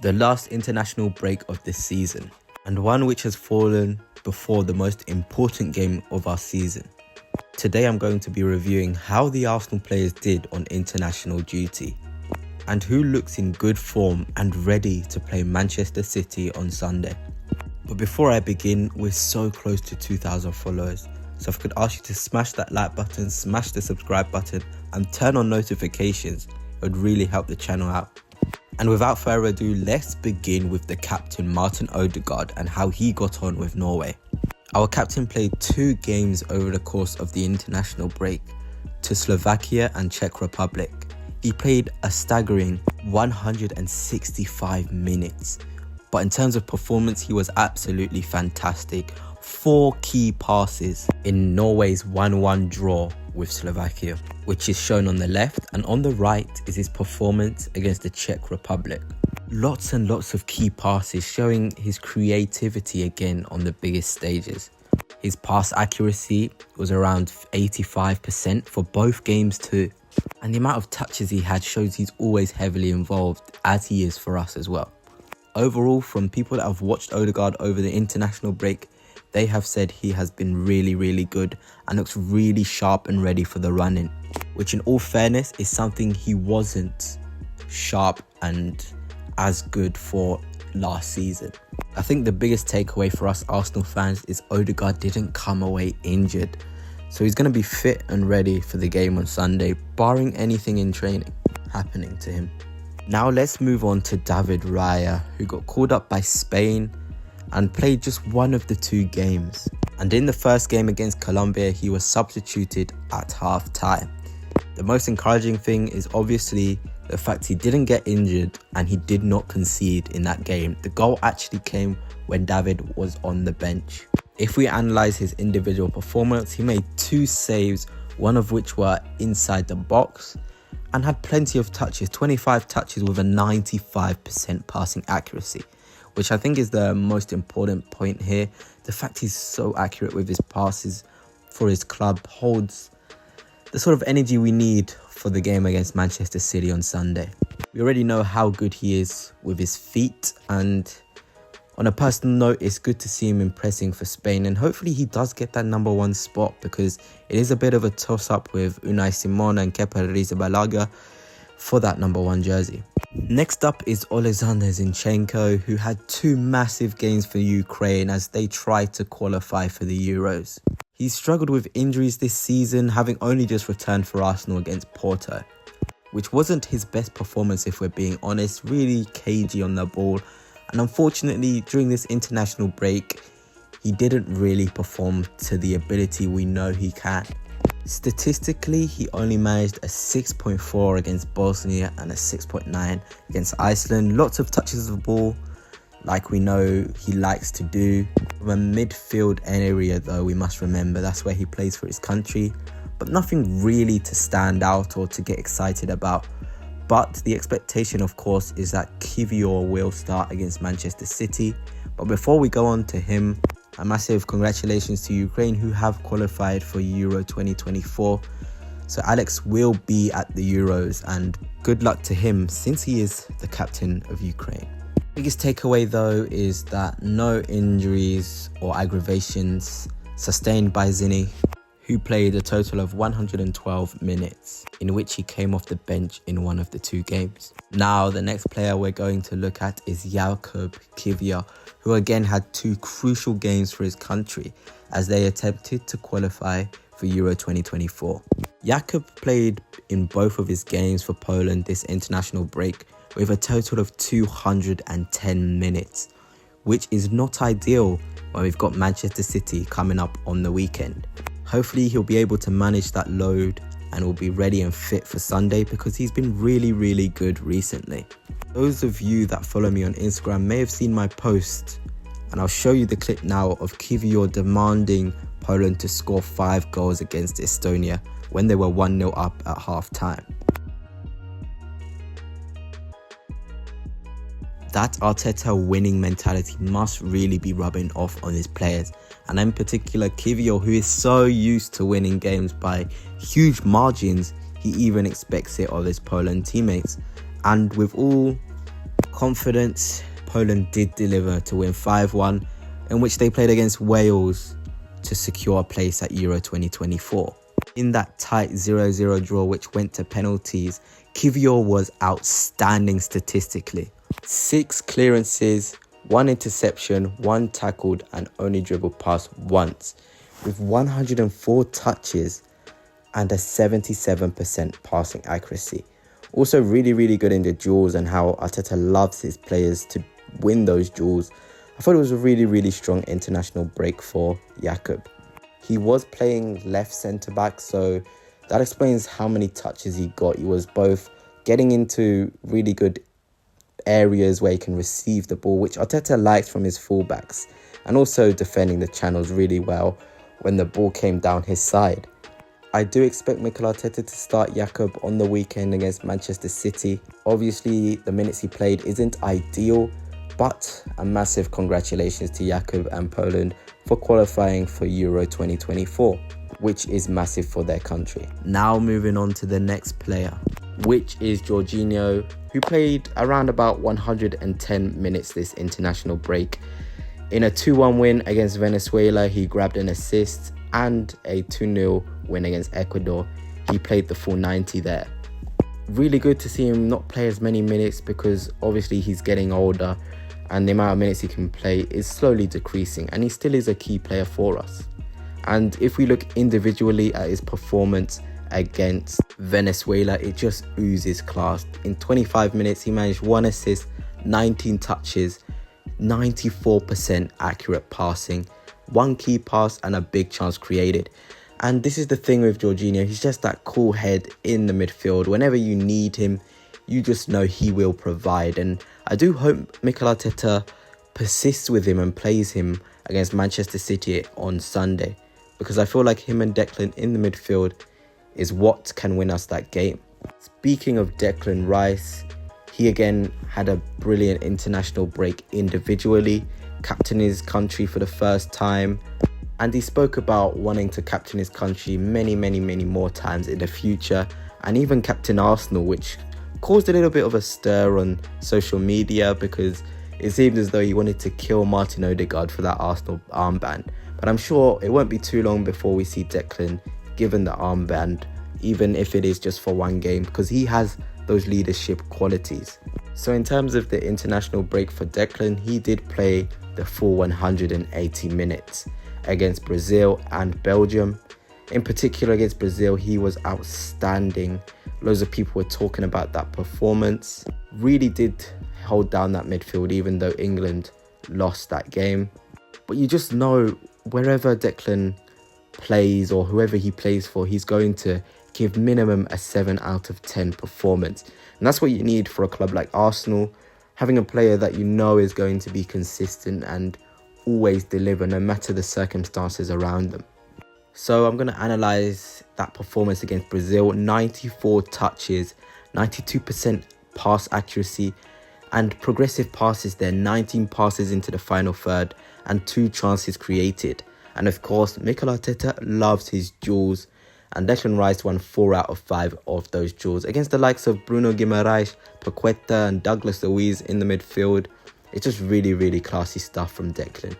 the last international break of this season, and one which has fallen before the most important game of our season. Today I'm going to be reviewing how the Arsenal players did on international duty, and who looks in good form and ready to play Manchester City on Sunday. But before I begin, we're so close to 2,000 followers, so if I could ask you to smash that like button, smash the subscribe button and turn on notifications, it would really help the channel out. And without further ado, let's begin with the captain Martin Ødegaard and how he got on with Norway. Our captain played 2 games over the course of the international break, to Slovakia and Czech Republic. He played a staggering 165 minutes, but in terms of performance he was absolutely fantastic. 4 key passes in Norway's 1-1 draw with Slovakia, which is shown on the left, and on the right is his performance against the Czech Republic. Lots and lots of key passes, showing his creativity again on the biggest stages. His pass accuracy was around 85% for both games too, and the amount of touches he had shows he's always heavily involved, as he is for us as well. Overall, from people that have watched Ødegaard over the international break, they have said he has been really good and looks really sharp and ready for the run-in, which in all fairness is something he wasn't sharp and as good for last season. I think the biggest takeaway for us Arsenal fans is Ødegaard didn't come away injured, so he's going to be fit and ready for the game on Sunday, barring anything in training happening to him. Now let's move on to David Raya, who got called up by Spain and played just one of the 2 games. And in the first game against Colombia, he was substituted at half time. The most encouraging thing is obviously the fact he didn't get injured and he did not concede in that game. The goal actually came when David was on the bench. If we analyse his individual performance, he made 2 saves, one of which were inside the box, and had plenty of touches, 25 touches with a 95% passing accuracy, which I think is the most important point here. The fact he's so accurate with his passes for his club holds the sort of energy we need for the game against Manchester City on Sunday. We already know how good he is with his feet, and on a personal note, it's good to see him impressing for Spain, and hopefully he does get that #1 spot, because it is a bit of a toss-up with Unai Simon and Kepa Arrizabalaga for that #1 jersey. Next up is Alexander Zinchenko, who had 2 massive games for Ukraine as they tried to qualify for the Euros. He struggled with injuries this season, having only just returned for Arsenal against Porto, which wasn't his best performance if we're being honest, really cagey on the ball, and unfortunately during this international break he didn't really perform to the ability we know he can. Statistically, he only managed a 6.4 against Bosnia and a 6.9 against Iceland. Lots of touches of the ball, like we know he likes to do. From a midfield area though, we must remember that's where he plays for his country, but nothing really to stand out or to get excited about. But the expectation of course is that Kiwior will start against Manchester City. But before we go on to him, a massive congratulations to Ukraine, who have qualified for Euro 2024. So Alex will be at the Euros, and good luck to him since he is the captain of Ukraine. Biggest takeaway though is that no injuries or aggravations sustained by Zini, who played a total of 112 minutes, in which he came off the bench in one of the 2 games. Now the next player we're going to look at is Kiwior, who again had 2 crucial games for his country as they attempted to qualify for Euro 2024. Jakub played in both of his games for Poland this international break with a total of 210 minutes, which is not ideal when we've got Manchester City coming up on the weekend. Hopefully he'll be able to manage that load and will be ready and fit for Sunday, because he's been really good recently. Those of you that follow me on Instagram may have seen my post, and I'll show you the clip now of Kiwior demanding Poland to score 5 goals against Estonia when they were 1-0 up at half time. That Arteta winning mentality must really be rubbing off on his players, and in particular Kiwior, who is so used to winning games by huge margins. He even expects it of his Poland teammates, and with all confidence, Poland did deliver to win 5-1, in which they played against Wales to secure a place at Euro 2024. In that tight 0-0 draw which went to penalties, Kiwior was outstanding statistically. 6 clearances, 1 interception, 1 tackled and only dribbled past once, with 104 touches and a 77% passing accuracy. Also really good in the duels, and how Arteta loves his players to win those duels. I thought it was a really strong international break for Jakub. He was playing left centre back, so that explains how many touches he got. He was both getting into really good areas where he can receive the ball, which Arteta likes from his fullbacks, and also defending the channels really well when the ball came down his side. I do expect Mikel Arteta to start Jakub on the weekend against Manchester City. Obviously, the minutes he played isn't ideal, but a massive congratulations to Jakub and Poland for qualifying for Euro 2024, which is massive for their country. Now moving on to the next player, which is Jorginho, who played around about 110 minutes this international break. In a 2-1 win against Venezuela, he grabbed an assist, and a 2-0 win against Ecuador. He played the full 90 there. Really good to see him not play as many minutes, because obviously he's getting older and the amount of minutes he can play is slowly decreasing, and he still is a key player for us. And if we look individually at his performance against Venezuela, it just oozes class. In 25 minutes, he managed 1 assist, 19 touches, 94% accurate passing, 1 key pass and a big chance created. And this is the thing with Jorginho, he's just that cool head in the midfield. Whenever you need him, you just know he will provide. And I do hope Mikel Arteta persists with him and plays him against Manchester City on Sunday, because I feel like him and Declan in the midfield is what can win us that game. Speaking of Declan Rice, he again had a brilliant international break individually, captain his country for the first time, and he spoke about wanting to captain his country many more times in the future, and even captain Arsenal, which caused a little bit of a stir on social media, because it seemed as though he wanted to kill Martin Ødegaard for that Arsenal armband. But I'm sure it won't be too long before we see Declan given the armband, even if it is just for 1 game, because he has those leadership qualities. So in terms of the international break for Declan, he did play the full 180 minutes against Brazil and Belgium. In particular against Brazil, he was outstanding. Loads of people were talking about that performance. Really did hold down that midfield, even though England lost that game. But you just know wherever Declan plays, or whoever he plays for, he's going to give minimum a 7 out of 10 performance. And that's what you need for a club like Arsenal, having a player that you know is going to be consistent and always deliver no matter the circumstances around them. So I'm going to analyse that performance against Brazil. 94 touches, 92% pass accuracy and progressive passes there. 19 passes into the final third and 2 chances created. And of course, Mikel Arteta loves his duels, and Declan Rice won 4 out of 5 of those duels against the likes of Bruno Guimaraes, Paqueta and Douglas Luiz in the midfield. It's just really classy stuff from Declan.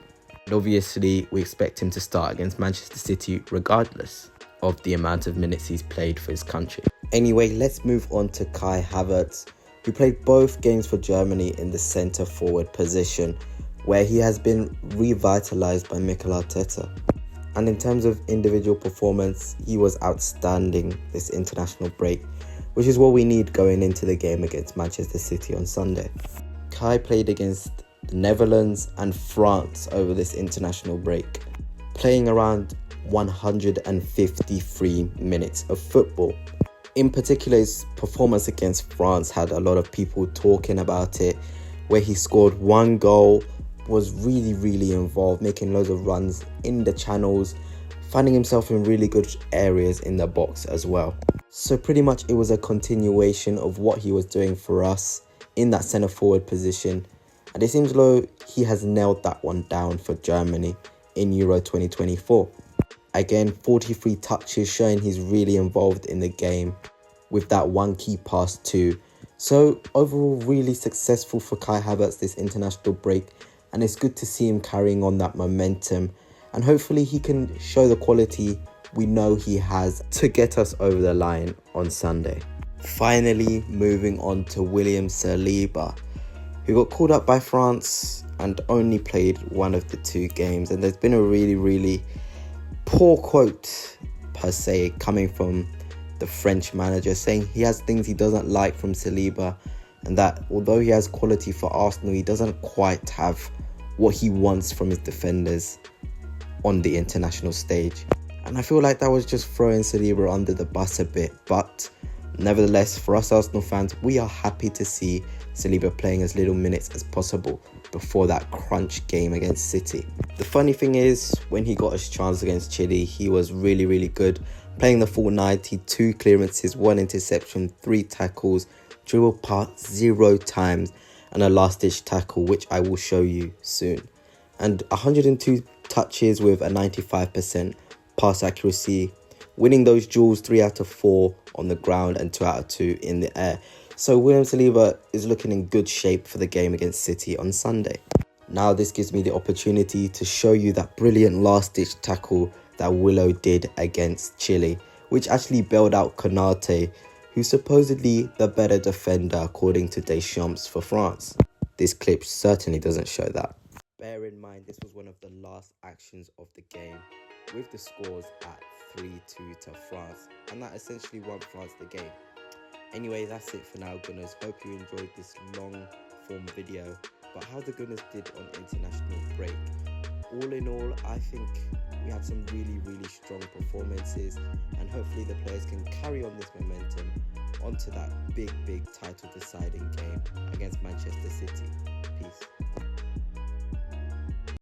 And obviously, we expect him to start against Manchester City regardless of the amount of minutes he's played for his country. Anyway, let's move on to Kai Havertz, who played both games for Germany in the centre-forward position, where he has been revitalised by Mikel Arteta. And in terms of individual performance, he was outstanding this international break, which is what we need going into the game against Manchester City on Sunday. Kai played against the Netherlands and France over this international break, playing around 153 minutes of football. In particular, his performance against France had a lot of people talking about it, where he scored 1 goal, was really involved, making loads of runs in the channels, finding himself in really good areas in the box as well. So pretty much it was a continuation of what he was doing for us in that centre forward position, and it seems though he has nailed that one down for Germany in Euro 2024. Again, 43 touches, showing he's really involved in the game, with that 1 key pass to So overall, really successful for Kai Havertz this international break, and it's good to see him carrying on that momentum, and hopefully he can show the quality we know he has to get us over the line on Sunday. Finally, moving on to William Saliba, who got called up by France and only played one of the 2 games, and there's been a really poor quote per se coming from the French manager, saying he has things he doesn't like from Saliba, and that although he has quality for Arsenal, he doesn't quite have what he wants from his defenders on the international stage. And I feel like that was just throwing Saliba under the bus a bit, but nevertheless, for us Arsenal fans, we are happy to see Saliba playing as little minutes as possible before that crunch game against City. The funny thing is, when he got his chance against Chile, he was really good, playing the full 90, 2 clearances, 1 interception, 3 tackles, dribble past 0 times, and a last-ditch tackle, which I will show you soon. And 102 touches with a 95% pass accuracy, winning those duels 3 out of 4 on the ground and 2 out of 2 in the air. So William Saliba is looking in good shape for the game against City on Sunday. Now this gives me the opportunity to show you that brilliant last-ditch tackle that Willow did against Chile, which actually bailed out Konate, who's supposedly the better defender according to Deschamps for France. This clip certainly doesn't show that. Bear in mind, this was one of the last actions of the game, with the scores at 3-2 to France, and that essentially won France the game. Anyway, that's it for now, Gunners. Hope you enjoyed this long form video about how the Gunners did on international break. All in all, I think we had some really strong performances, and hopefully the players can carry on this momentum onto that big title deciding game against Manchester City. Peace.